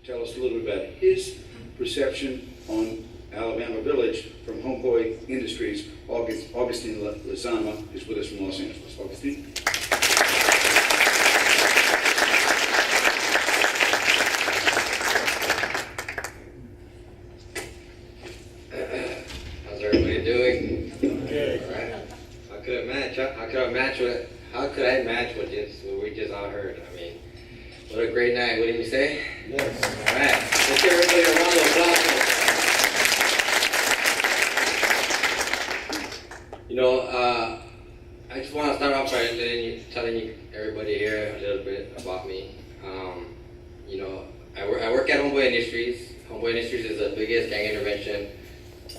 tell us a little bit about his perception on Alabama Village from Homeboy Industries. Agustin Liazama is with us from Los Angeles. Agustin. How's everybody doing? Good. All right. How could I match what we just all heard? I mean, what a great night, wouldn't you say? Yes. All right. Let's give everybody a round of applause. You know, I just want to start off by telling everybody here a little bit about me. You know, I work at Homeboy Industries. Homeboy Industries is the biggest gang intervention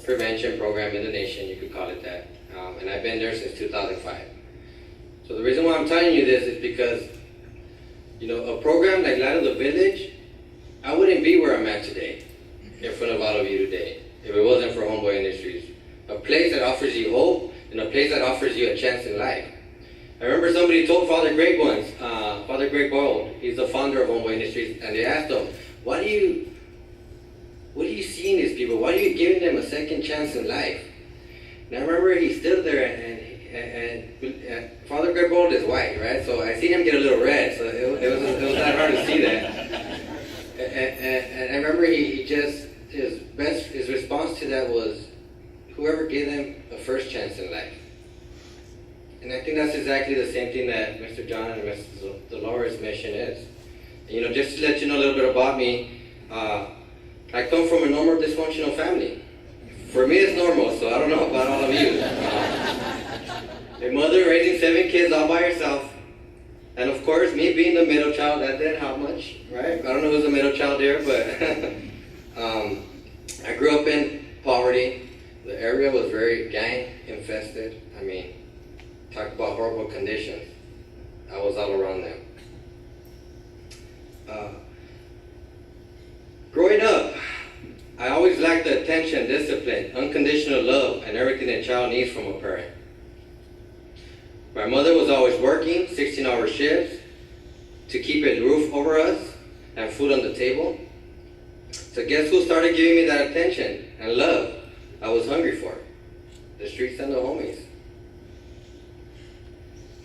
prevention program in the nation, you could call it that. And I've been there since 2005. So the reason why I'm telling you this is because, you know, a program like Light of the Village, I wouldn't be where I'm at today, in front of all of you today, if it wasn't for Homeboy Industries. A place that offers you hope, and a place that offers you a chance in life. I remember somebody told Father Greg once, Father Greg Boyle, he's the founder of Homeboy Industries, and they asked him, what do you see in these people? Why are you giving them a second chance in life? And I remember he stood there and Father Greg Boyle is white, right? So I seen him get a little red, so it was not hard to see that. And I remember his response to that was, whoever gave them a first chance in life. And I think that's exactly the same thing that Mr. John and Mrs. Dolores' mission is. And, you know, just to let you know a little bit about me, I come from a normal dysfunctional family. For me, it's normal, so I don't know about all of you. A mother raising 7 kids all by herself. And of course, me being the middle child, that didn't help much, right? I don't know who's the middle child here, but I grew up in poverty. The area was very gang infested. I mean, talk about horrible conditions. I was all around them. Growing up, I always lacked the attention, discipline, unconditional love, and everything a child needs from a parent. My mother was always working 16-hour shifts to keep a roof over us and food on the table. So guess who started giving me that attention and love I was hungry for? The streets and the homies.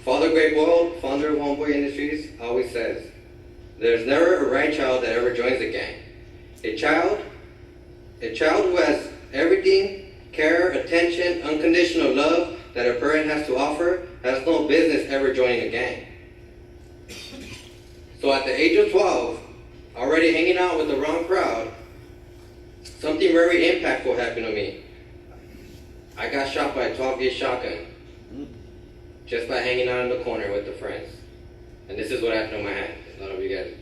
Father Greg Boyle, founder of Homeboy Industries, always says, there's never a right child that ever joins a gang. A child who has everything, care, attention, unconditional love that a parent has to offer has no business ever joining a gang. So at the age of 12, already hanging out with the wrong crowd, something very impactful happened to me. I got shot by a 12-gauge shotgun just by hanging out in the corner with the friends. And this is what happened to my hand. A lot of you guys,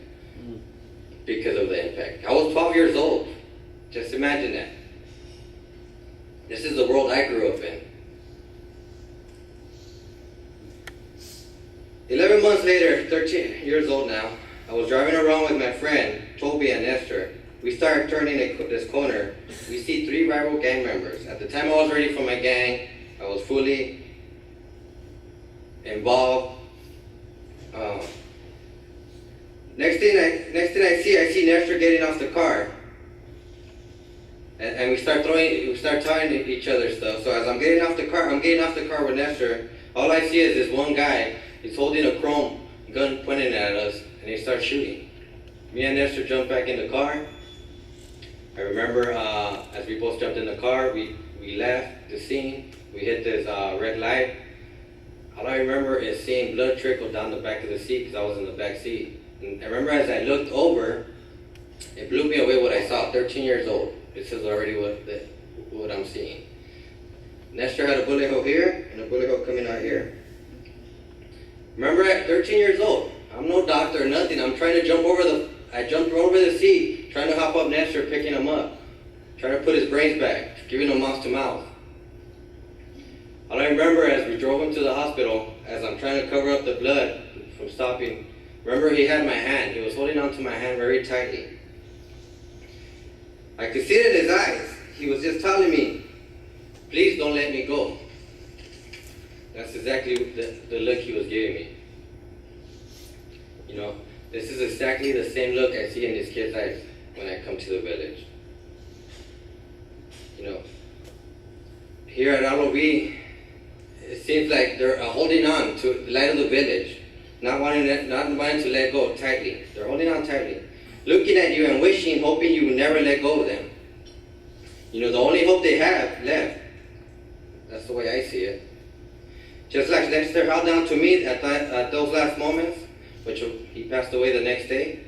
because of the impact. I was 12 years old. Just imagine that. This is the world I grew up in. 11 months later, 13 years old now, I was driving around with my friend, Toby and Esther. We started turning this corner. We see 3 rival gang members. At the time I was ready for my gang. I was fully involved. Next thing I see Nestor getting off the car. And we start tying each other stuff. So as I'm getting off the car with Nestor, all I see is this one guy. He's holding a chrome gun pointing at us, and he starts shooting. Me and Nestor jumped back in the car. I remember as we both jumped in the car, we left the scene. We hit this red light. All I remember is seeing blood trickle down the back of the seat because I was in the back seat. And I remember as I looked over, it blew me away what I saw. 13 years old. This is already what I'm seeing. Nestor had a bullet hole here and a bullet hole coming out here. Remember, at 13 years old, I'm no doctor or nothing. I'm trying to I jumped over the seat, trying to hop up Nestor, picking him up, trying to put his brains back, giving him mouth to mouth. All I remember as we drove him to the hospital, as I'm trying to cover up the blood from stopping, remember he had my hand. He was holding onto my hand very tightly. I could see it in his eyes. He was just telling me, please don't let me go. That's exactly the look he was giving me. You know, this is exactly the same look I see in this kid's eyes. when I come to the village. You know, here at LOB, it seems like they're holding on to the light of the village, not wanting to let go tightly. They're holding on tightly, looking at you and wishing, hoping you would never let go of them. You know, the only hope they have left. That's the way I see it. Just like Dexter held down to me at those last moments, which he passed away the next day.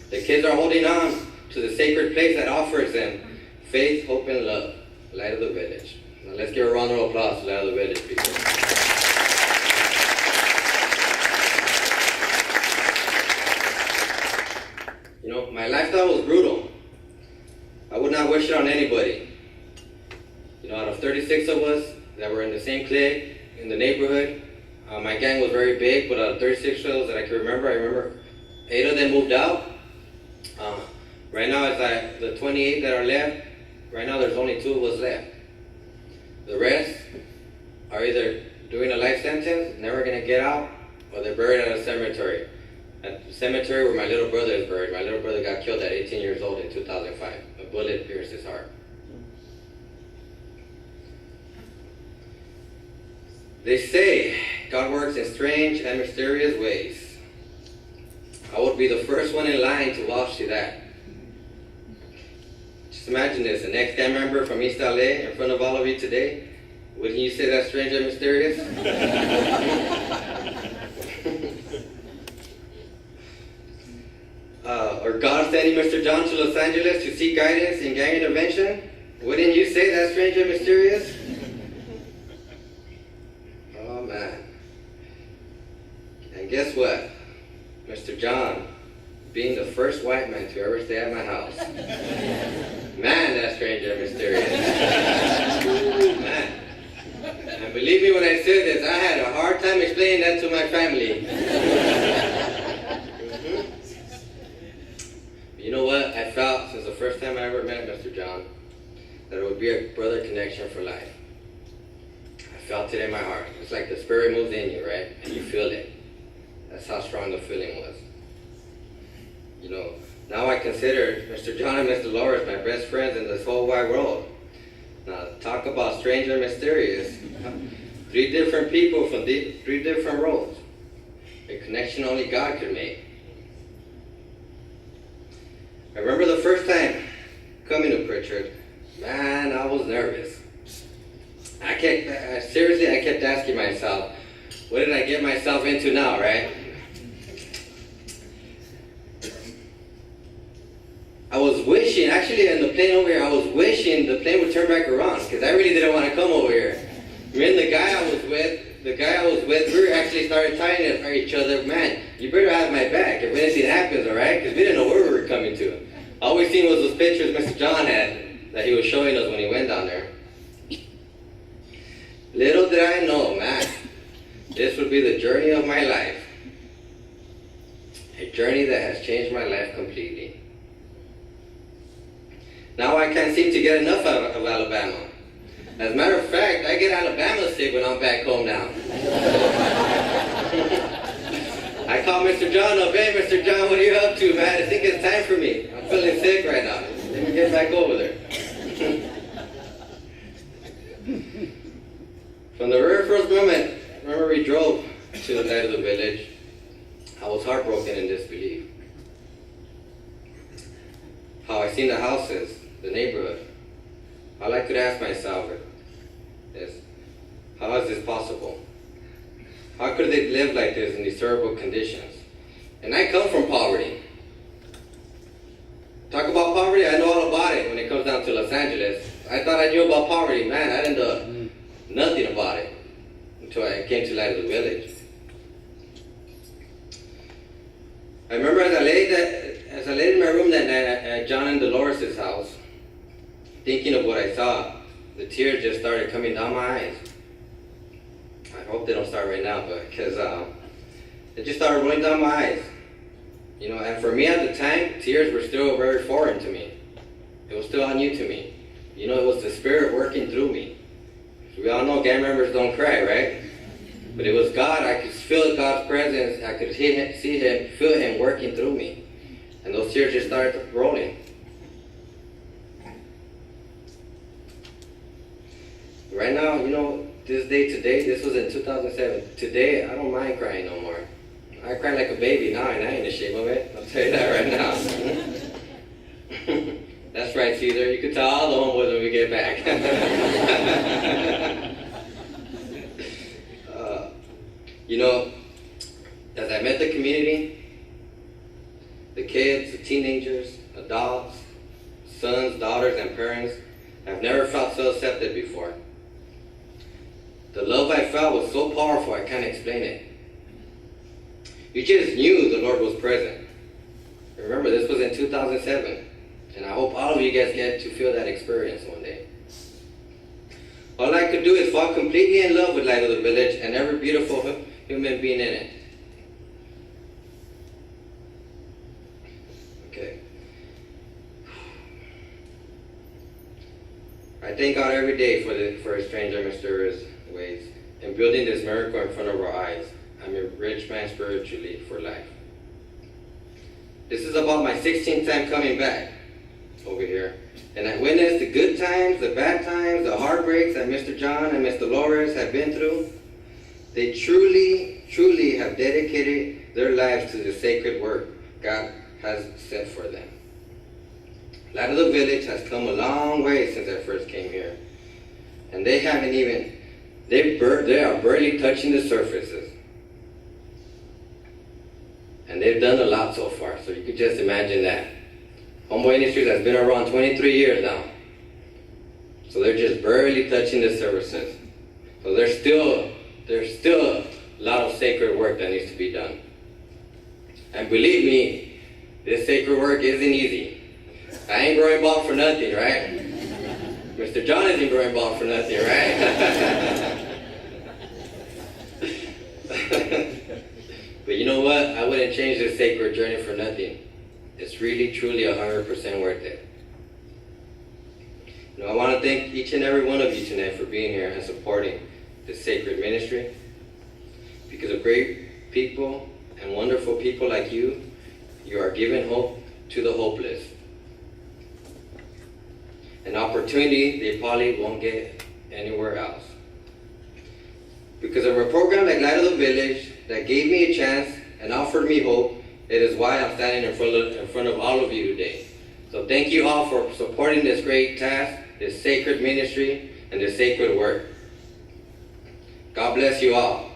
The kids are holding on to the sacred place that offers them faith, hope, and love, light of the village. Now let's give a round of applause to Light of the Village, people. You know, my lifestyle was brutal. I would not wish it on anybody. You know, out of 36 of us that were in the same clique in the neighborhood, my gang was very big, but out of 36 of us that I remember 8 of them moved out. Right now, it's like the 28 that are left. Right now, there's only 2 of us left. The rest are either doing a life sentence, never gonna get out, or they're buried at a cemetery. At the cemetery where my little brother is buried. My little brother got killed at 18 years old in 2005. A bullet pierced his heart. They say God works in strange and mysterious ways. I would be the first one in line to vouch to that. Just imagine this, an ex-gang member from East LA in front of all of you today. Wouldn't you say that's strange and mysterious? Or God sending Mr. John to Los Angeles to seek guidance in gang intervention? Wouldn't you say that's strange and mysterious? Oh man. And guess what? Mr. John, being the first white man to ever stay at my house. Man, that's strange and mysterious. Man. And believe me when I say this, I had a hard time explaining that to my family. You know what? I felt since the first time I ever met Mr. John that it would be a brother connection for life. I felt it in my heart. It's like the spirit moves in you, right? And you feel it. That's how strong the feeling was. You know, now I consider Mr. John and Miss Dolores my best friends in this whole wide world. Now, talk about strange and mysterious. 3 different people from 3 different roles. A connection only God could make. I remember the first time coming to Pritchard, man, I was nervous. I kept asking myself, what did I get myself into now, right? I was wishing, actually in the plane over here, I was wishing the plane would turn back around, because I really didn't want to come over here. I mean, the guy I was with, we were actually started telling each other, man, you better have my back if anything happens, all right? Because we didn't know where we were coming to. All we seen was those pictures Mr. John had that he was showing us when he went down there. Little did I know, man, this would be the journey of my life. A journey that has changed my life completely. Now I can't seem to get enough of Alabama. As a matter of fact, I get Alabama sick when I'm back home now. I call Mr. John up, hey Mr. John, what are you up to, man? I think it's time for me. I'm feeling sick right now. Let me get back over there. From the very first moment, remember we drove to the Light of the Village, I was heartbroken in disbelief. How I seen the houses, the neighborhood. All I could ask myself is, how is this possible? How could they live like this in these terrible conditions? And I come from poverty. Talk about poverty, I know all about it when it comes down to Los Angeles. I thought I knew about poverty, man, I didn't know nothing about it until I came to Light of the Village. I remember as I laid in my room that night at John and Dolores' house, thinking of what I saw, the tears just started coming down my eyes. I hope they don't start right now, but because it just started rolling down my eyes. You know, and for me at the time, tears were still very foreign to me. It was still new to me. You know, it was the Spirit working through me. We all know gang members don't cry, right? But it was God. I could feel God's presence. I could see Him, feel Him working through me. And those tears years just started rolling. Right now, you know, this day today, this was in 2007. Today, I don't mind crying no more. I cry like a baby now, and I ain't ashamed of it. I'll tell you that right now. That's right, Caesar. You can tell all the homeboys when we get back. You know, as I met the community, the kids, the teenagers, adults, sons, daughters, and parents, I've never felt so accepted before. The love I felt was so powerful, I can't explain it. You just knew the Lord was present. Remember, this was in 2007, and I hope all of you guys get to feel that experience one day. All I could do is fall completely in love with Light of the Village and every beautiful human being in it. Okay. I thank God every day for His strange and mysterious ways in building this miracle in front of our eyes. I'm a rich man spiritually for life. This is about my 16th time coming back over here. And I witnessed the good times, the bad times, the heartbreaks that Mr. John and Miss Dolores have been through. They truly, truly have dedicated their lives to the sacred work God has set for them. Light of the Village has come a long way since I first came here. And they haven't even, they are barely touching the surfaces. And they've done a lot so far, so you could just imagine that. Homeboy Industries has been around 23 years now. So they're just barely touching the surfaces. So there's still a lot of sacred work that needs to be done. And believe me, this sacred work isn't easy. I ain't growing bald for nothing, right? Mr. John isn't growing bald for nothing, right? But you know what? I wouldn't change this sacred journey for nothing. It's really, truly 100% worth it. You know, I want to thank each and every one of you tonight for being here and supporting this sacred ministry. Because of great people and wonderful people like you, you are giving hope to the hopeless. An opportunity they probably won't get anywhere else. Because of a program like Light of the Village that gave me a chance and offered me hope, it is why I'm standing in front of all of you today. So thank you all for supporting this great task, this sacred ministry, and this sacred work. God bless you all.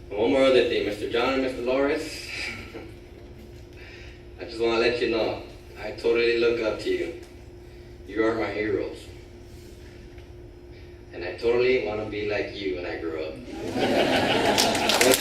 And one more other thing, Mr. John and Mr. Dolores, I just want to let you know, I totally look up to you. You are my heroes. And I totally want to be like you when I grow up. Well,